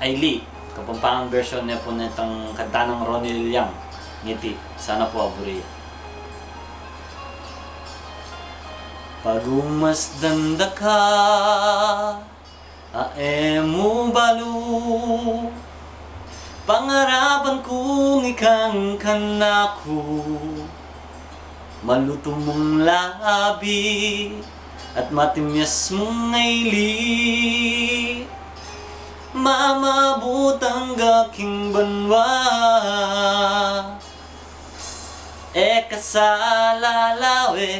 Ailey. Kapampangang version niya po nitong kanta ng Ronnie Liang, Ngiti. Sana po aburi. Pagumasdan da ka, aemu balu, pangarapan kong ikang kanaku, maluto mong labi at matimyas mong ngaili, mamabutang gaking banwa, kasalalawe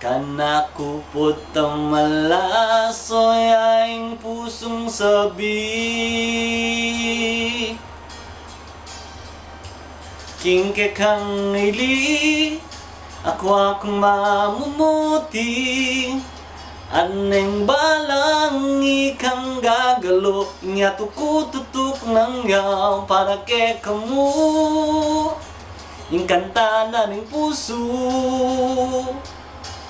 kanaku putang malasoy aing pusong sabi. Kingke kang ili, akong mamumuti, aneng balang ikang gagalo, nga tukututuk ng yaw para ke kamu, ingkanta na ning puso.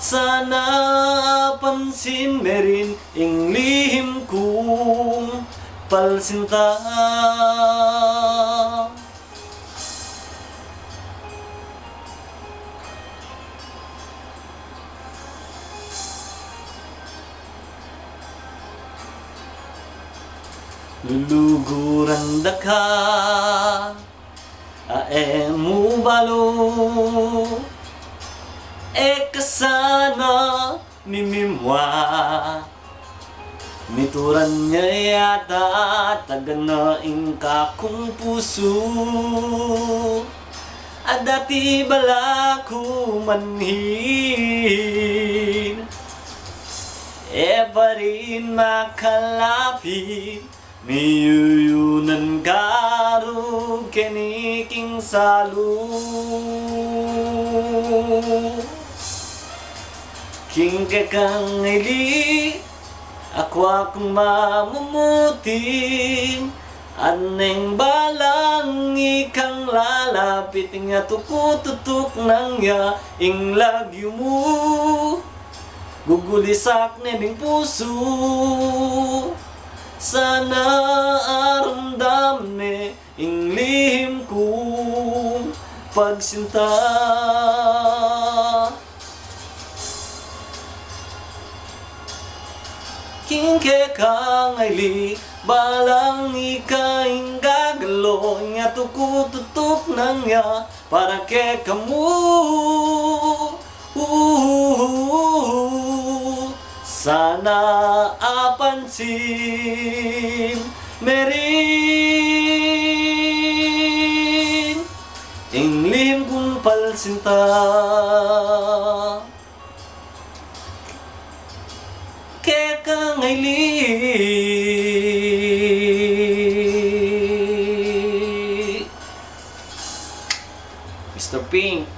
Sana pansin merin ing lihim kong palsinta. Luluguran da ka, aemu balu, kasana mimimwa, mituran niya yata taganaing kakong puso, at dati bala ko manhin, pa rin makalapit, miyuyunan karo keniking salu. Kingke kang ili, akong mamumuti, aneng balang ikang lalapit, nga tukututuk nang ya ing lagyo mo, gugulisak nending puso. Sana aramdam ne ing lihim kong pagsinta. Kingke kang ili, balang ikaing gagalo, nga tukututuk nang ya para ke kamu. Sana apansin merin ing lihim kong palsinta. Kaya kang ili, Mr. Pink.